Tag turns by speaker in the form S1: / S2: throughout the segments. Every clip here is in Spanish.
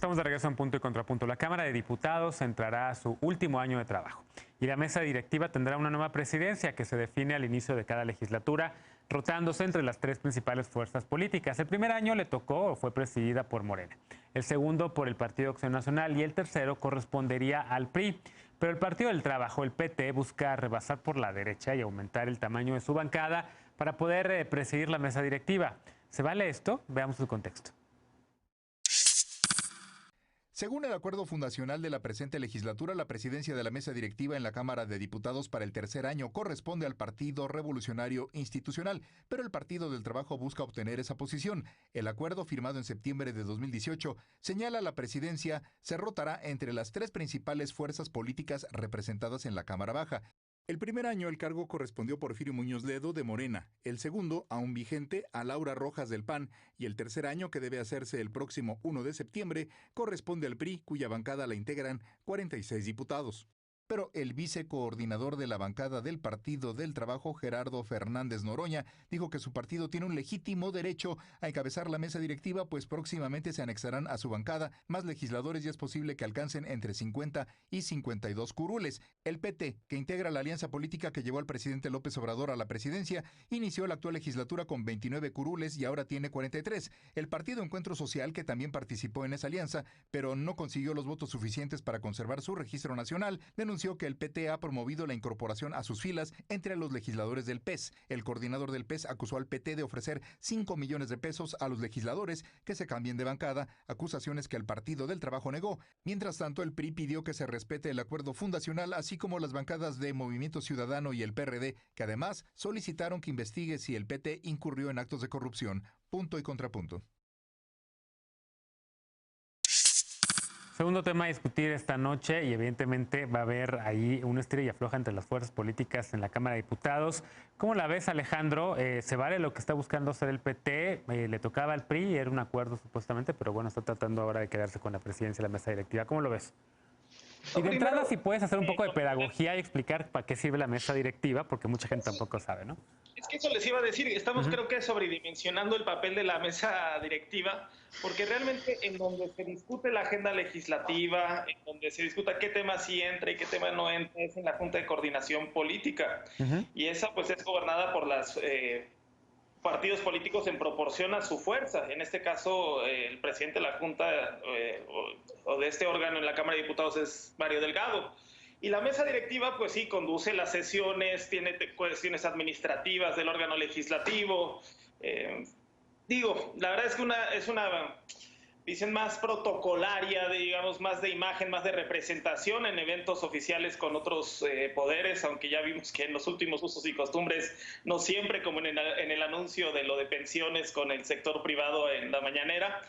S1: Estamos de regreso en Punto y Contrapunto. La Cámara de Diputados entrará a su último año de trabajo y la mesa directiva tendrá una nueva presidencia que se define al inicio de cada legislatura, rotándose entre las tres principales fuerzas políticas. El primer año le tocó o fue presidida por Morena, el segundo por el Partido Acción Nacional y el tercero correspondería al PRI. Pero el Partido del Trabajo, el PT, busca rebasar por la derecha y aumentar el tamaño de su bancada para poder presidir la mesa directiva. ¿Se vale esto? Veamos el contexto.
S2: Según el acuerdo fundacional de la presente legislatura, la presidencia de la mesa directiva en la Cámara de Diputados para el tercer año corresponde al Partido Revolucionario Institucional, pero el Partido del Trabajo busca obtener esa posición. El acuerdo, firmado en septiembre de 2018, señala la presidencia se rotará entre las tres principales fuerzas políticas representadas en la Cámara Baja. El primer año el cargo correspondió a Porfirio Muñoz Ledo de Morena, el segundo, aún vigente, a Laura Rojas del PAN, y el tercer año, que debe hacerse el próximo 1 de septiembre, corresponde al PRI, cuya bancada la integran 46 diputados. Pero el vicecoordinador de la bancada del Partido del Trabajo, Gerardo Fernández Noroña, dijo que su partido tiene un legítimo derecho a encabezar la mesa directiva, pues próximamente se anexarán a su bancada más legisladores y es posible que alcancen entre 50 y 52 curules. El PT, que integra la alianza política que llevó al presidente López Obrador a la presidencia, inició la actual legislatura con 29 curules y ahora tiene 43. El Partido Encuentro Social, que también participó en esa alianza, pero no consiguió los votos suficientes para conservar su registro nacional, denunció que el PT ha promovido la incorporación a sus filas entre los legisladores del PES. El coordinador del PES acusó al PT de ofrecer 5 millones de pesos a los legisladores que se cambien de bancada, acusaciones que el Partido del Trabajo negó. Mientras tanto, el PRI pidió que se respete el acuerdo fundacional, así como las bancadas de Movimiento Ciudadano y el PRD, que además solicitaron que investigue si el PT incurrió en actos de corrupción. Punto y contrapunto.
S1: Segundo tema a discutir esta noche y evidentemente va a haber ahí un estira y afloja entre las fuerzas políticas en la Cámara de Diputados. ¿Cómo la ves, Alejandro? ¿Se vale lo que está buscando hacer el PT? Le tocaba al PRI, era un acuerdo supuestamente, pero bueno, está tratando ahora de quedarse con la presidencia de la mesa directiva. ¿Cómo lo ves? Y de entrada, si puedes hacer un poco de pedagogía y explicar para qué sirve la mesa directiva, porque mucha gente tampoco sabe, ¿no?
S3: Es que eso les iba a decir, estamos creo que sobredimensionando el papel de la mesa directiva, porque realmente en donde se discute la agenda legislativa, en donde se discuta qué tema sí entra y qué tema no entra, es en la Junta de Coordinación Política. Y esa pues es gobernada por las partidos políticos en proporción a su fuerza. En este caso, el presidente de la Junta o de este órgano en la Cámara de Diputados es Mario Delgado. Y la mesa directiva, pues sí, conduce las sesiones, tiene cuestiones administrativas del órgano legislativo. La verdad es que es una visión más protocolaria, digamos, más de imagen, más de representación en eventos oficiales con otros poderes, aunque ya vimos que en los últimos usos y costumbres, no siempre, como en el anuncio de lo de pensiones con el sector privado en la mañanera.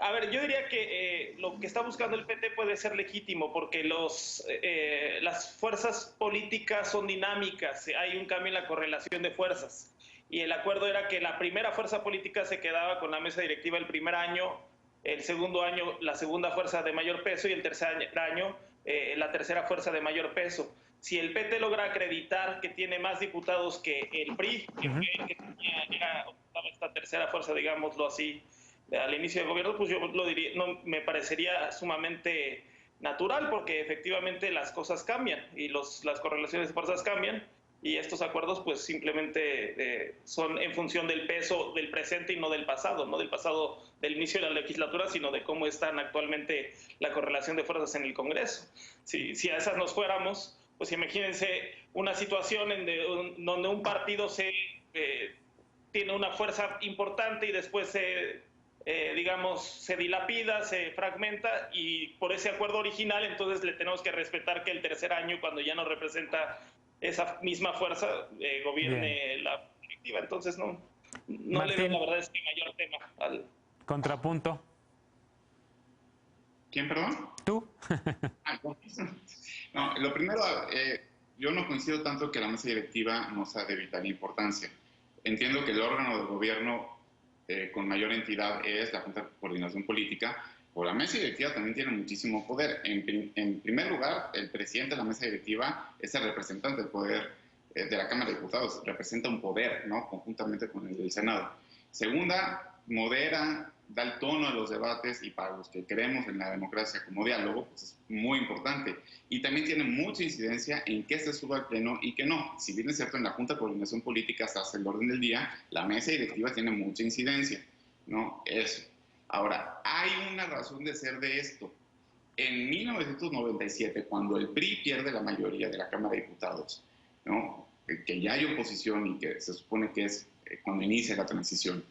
S3: A ver, yo diría que lo que está buscando el PT puede ser legítimo porque las fuerzas políticas son dinámicas, hay un cambio en la correlación de fuerzas y el acuerdo era que la primera fuerza política se quedaba con la mesa directiva el primer año, el segundo año la segunda fuerza de mayor peso y el tercer año la tercera fuerza de mayor peso. Si el PT logra acreditar que tiene más diputados que el PRI, que fue el que tenía esta tercera fuerza, digámoslo así, al inicio del gobierno, pues yo lo diría, no, me parecería sumamente natural porque efectivamente las cosas cambian y las correlaciones de fuerzas cambian y estos acuerdos pues simplemente son en función del peso del presente y no del pasado del inicio de la legislatura, sino de cómo están actualmente la correlación de fuerzas en el Congreso. Si a esas nos fuéramos, pues imagínense una situación donde un partido tiene una fuerza importante y después se dilapida, se fragmenta y por ese acuerdo original entonces le tenemos que respetar que el tercer año, cuando ya no representa esa misma fuerza, gobierne la directiva. Entonces no le veo, la verdad, es que mayor tema al
S1: contrapunto.
S4: ¿Quién, perdón?
S1: ¿Tú?
S4: No, lo primero, yo no coincido tanto que la mesa directiva no sea de vital importancia. Entiendo que el órgano de gobierno con mayor entidad es la Junta de Coordinación Política, pero la mesa directiva también tiene muchísimo poder. En primer lugar, el presidente de la mesa directiva es el representante del poder de la Cámara de Diputados, representa un poder, ¿no?, conjuntamente con el del Senado. Segunda, modera, da el tono de los debates, y para los que creemos en la democracia como diálogo, pues es muy importante. Y también tiene mucha incidencia en qué se suba al pleno y qué no. Si bien es cierto, en la Junta de Coordinación Política se hace el orden del día, la mesa directiva tiene mucha incidencia, ¿no? Eso. Ahora, hay una razón de ser de esto. En 1997, cuando el PRI pierde la mayoría de la Cámara de Diputados, ¿no? Que ya hay oposición y que se supone que es cuando inicia la transición,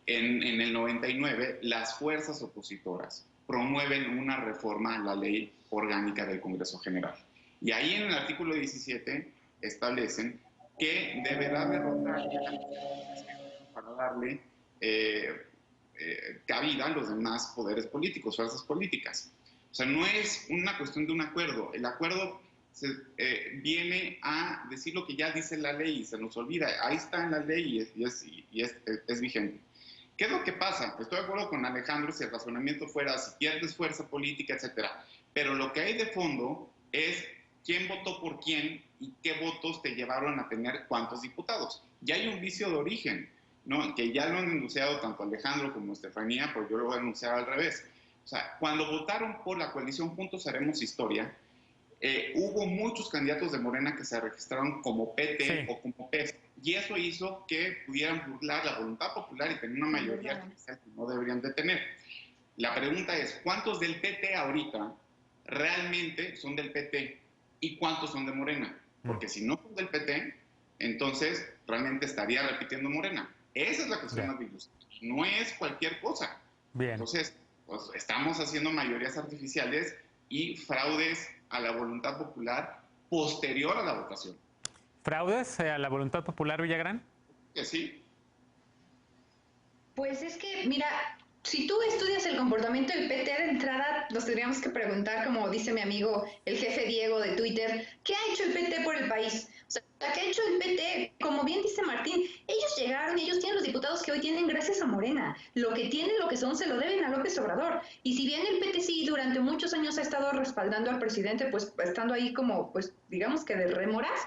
S4: en el 99 las fuerzas opositoras promueven una reforma a la ley orgánica del Congreso General. Y ahí en el artículo 17 establecen que deberá derrotar para darle cabida a los demás poderes políticos, fuerzas políticas. O sea, no es una cuestión de un acuerdo. El acuerdo viene a decir lo que ya dice la ley y se nos olvida. Ahí está en la ley y es vigente. ¿Qué es lo que pasa? Estoy de acuerdo con Alejandro si el razonamiento fuera si pierdes fuerza política, etcétera. Pero lo que hay de fondo es quién votó por quién y qué votos te llevaron a tener cuántos diputados. Ya hay un vicio de origen, ¿no? Que ya lo han denunciado tanto Alejandro como Estefanía, pues yo lo voy a denunciar al revés. O sea, cuando votaron por la coalición Juntos Haremos Historia, hubo muchos candidatos de Morena que se registraron como PT o como PES, y eso hizo que pudieran burlar la voluntad popular y tener una mayoría que no deberían de tener. La pregunta es, ¿cuántos del PT ahorita realmente son del PT y cuántos son de Morena? Porque si no son del PT, entonces realmente estaría repitiendo Morena. Esa es la cuestión más difícil. No es cualquier cosa.
S1: Bien.
S4: Entonces, pues, estamos haciendo mayorías artificiales y fraudes a la voluntad popular posterior a la votación.
S1: ¿Fraudes a la voluntad popular, Villagrán?
S4: Que sí.
S5: Pues es que, mira, si tú estudias el comportamiento del PT de entrada, nos tendríamos que preguntar, como dice mi amigo, el jefe Diego de Twitter, ¿qué ha hecho el PT por el país? O sea, ¿qué ha hecho el PT? Como bien dice Martín, ellos llegaron y ellos tienen los diputados que hoy tienen gracias a Morena. Lo que tienen, lo que son, se lo deben a López Obrador. Y si bien el PT sí durante muchos años ha estado respaldando al presidente, pues estando ahí como, pues digamos que de rémoras,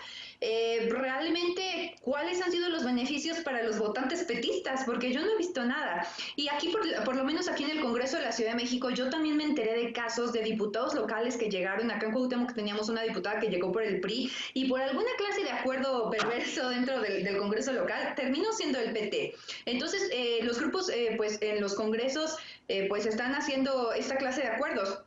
S5: realmente, ¿cuáles han sido los beneficios para los votantes petistas? Porque yo no he visto nada. Y aquí, por lo menos aquí en el Congreso de la Ciudad de México, yo también me enteré de casos de diputados locales que llegaron. Acá en Cuauhtémoc teníamos una diputada que llegó por el PRI y por alguna clase de acuerdo perverso dentro del Congreso local terminó siendo el PT. Entonces, los grupos, pues en los congresos, pues están haciendo esta clase de acuerdos.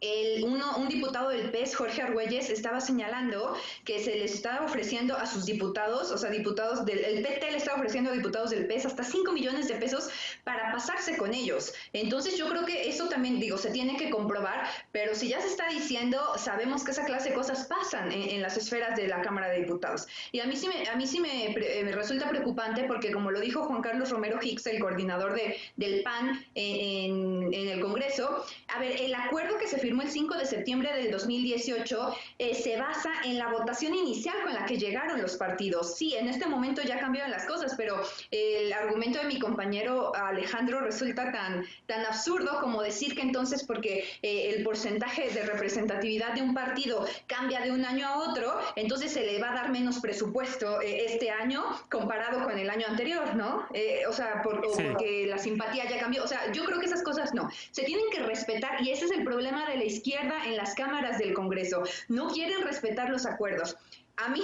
S5: Un diputado del PES, Jorge Argüelles, estaba señalando que se les estaba ofreciendo a sus diputados, o sea, diputados el PT le estaba ofreciendo a diputados del PES hasta 5 millones de pesos para pasarse con ellos. Entonces yo creo que eso también, digo, se tiene que comprobar, pero si ya se está diciendo, sabemos que esa clase de cosas pasan en las esferas de la Cámara de Diputados. Y a mí sí me resulta preocupante porque, como lo dijo Juan Carlos Romero Hicks, el coordinador del PAN en el Congreso, a ver, el acuerdo que se firmó el 5 de septiembre del 2018 se basa en la votación inicial con la que llegaron los partidos. Sí, en este momento ya cambiaron las cosas, pero el argumento de mi compañero Alejandro resulta tan absurdo como decir que entonces porque el porcentaje de representatividad de un partido cambia de un año a otro, entonces se le va a dar menos presupuesto este año comparado con el año anterior, ¿no? O sea, porque la simpatía ya cambió. O sea, yo creo que esas cosas no. Se tienen que respetar y ese es el problema de la izquierda en las cámaras del Congreso. No quieren respetar los acuerdos. A mí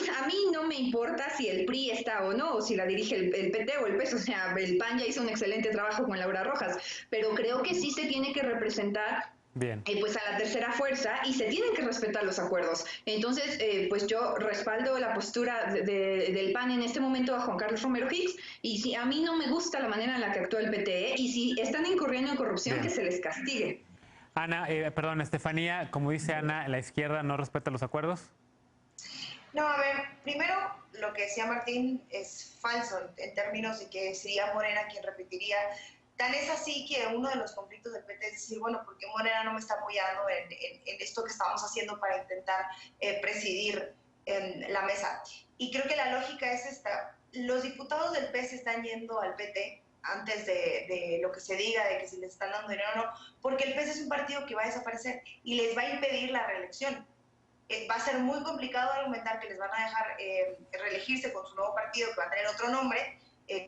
S5: no me importa si el PRI está o no, o si la dirige el PT o el PES, o sea, el PAN ya hizo un excelente trabajo con Laura Rojas, pero creo que sí se tiene que representar pues a la tercera fuerza y se tienen que respetar los acuerdos. Entonces, pues yo respaldo la postura del PAN en este momento a Juan Carlos Romero Hicks y si a mí no me gusta la manera en la que actúa el PT y si están incurriendo en corrupción, que se les castigue.
S1: Ana, perdón, Estefanía, como dice Ana, ¿la izquierda no respeta los acuerdos?
S6: No, a ver, primero lo que decía Martín es falso en términos de que sería Morena quien repetiría. Tan es así que uno de los conflictos del PT es decir, bueno, ¿por qué Morena no me está apoyando en esto que estamos haciendo para intentar presidir en la mesa? Y creo que la lógica es esta. Los diputados del PS están yendo al PT antes de lo que se diga, de que si les están dando dinero o no, porque el PS es un partido que va a desaparecer y les va a impedir la reelección. Va a ser muy complicado argumentar que les van a dejar reelegirse con su nuevo partido, que va a tener otro nombre,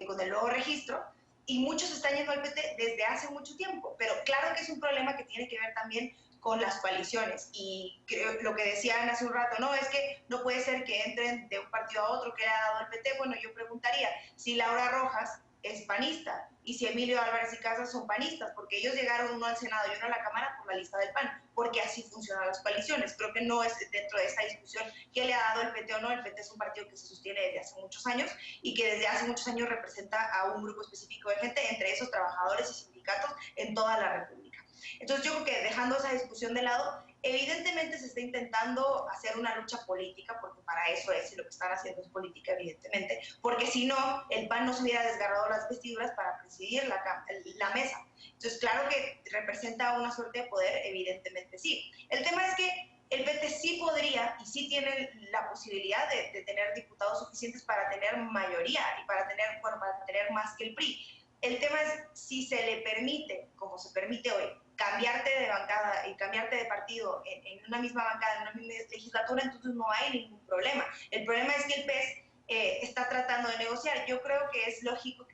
S6: con el nuevo registro, y muchos están yendo al PT desde hace mucho tiempo, pero claro que es un problema que tiene que ver también con las coaliciones. Y creo, lo que decían hace un rato, no, es que no puede ser que entren de un partido a otro que le ha dado el PT. Bueno, yo preguntaría, si Laura Rojas es panista y si Emilio Álvarez y Casas son panistas, porque ellos llegaron uno al Senado y uno a la Cámara por la lista del PAN, porque así funcionan las coaliciones. Creo que no es dentro de esta discusión que le ha dado el PT o no. El PT es un partido que se sostiene desde hace muchos años y que desde hace muchos años representa a un grupo específico de gente, entre esos trabajadores y sindicatos en toda la República. Entonces yo creo que dejando esa discusión de lado, evidentemente se está intentando hacer una lucha política, porque para eso es, y lo que están haciendo es política, evidentemente, porque si no, el PAN no se hubiera desgarrado las vestiduras para presidir la mesa. Entonces, claro que representa una suerte de poder, evidentemente sí. El tema es que el PT sí podría y sí tiene la posibilidad de tener diputados suficientes para tener mayoría y para tener, bueno, para tener más que el PRI. El tema es si se le permite, como se permite hoy, cambiarte de bancada y cambiarte de partido en una misma bancada, en una misma legislatura, entonces no hay ningún problema. El problema es que el PES está tratando de negociar. Yo creo que es lógico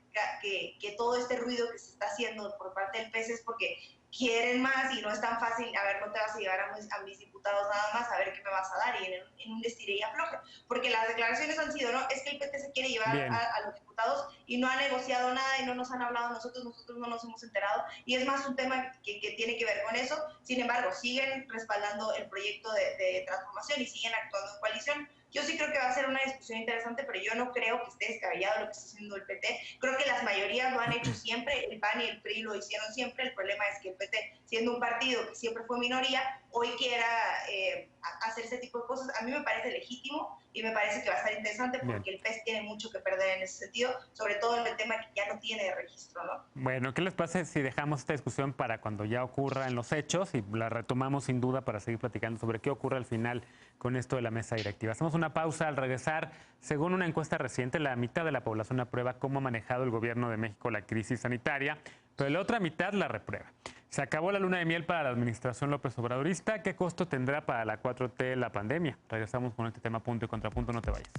S6: que todo este ruido que se está haciendo por parte del PES es porque quieren más y no es tan fácil, a ver, no te vas a llevar a mis diputados nada más, a ver qué me vas a dar, y en un estiré y afloje. Porque las declaraciones han sido, ¿no? Es que el PT se quiere llevar a los diputados y no ha negociado nada y no nos han hablado nosotros no nos hemos enterado, y es más un tema que tiene que ver con eso. Sin embargo, siguen respaldando el proyecto de transformación y siguen actuando en coalición. Yo sí creo que va a ser una discusión interesante, pero yo no creo que esté descabellado lo que está haciendo el PT. Creo que las mayorías lo han hecho siempre, el PAN y el PRI lo hicieron siempre. El problema es que el PT, siendo un partido que siempre fue minoría, hoy quiera hacer ese tipo de cosas. A mí me parece legítimo y me parece que va a estar interesante porque el PES tiene mucho que perder en ese sentido, sobre todo en el tema que ya no tiene de registro, ¿no?
S1: Bueno, ¿qué les pasa si dejamos esta discusión para cuando ya ocurra en los hechos y la retomamos sin duda para seguir platicando sobre qué ocurre al final con esto de la mesa directiva? Hacemos una pausa. Al regresar, según una encuesta reciente, la mitad de la población aprueba cómo ha manejado el gobierno de México la crisis sanitaria, pero la otra mitad la reprueba. Se acabó la luna de miel para la administración López Obradorista. ¿Qué costo tendrá para la 4T la pandemia? Regresamos con este tema punto y contrapunto. No te vayas.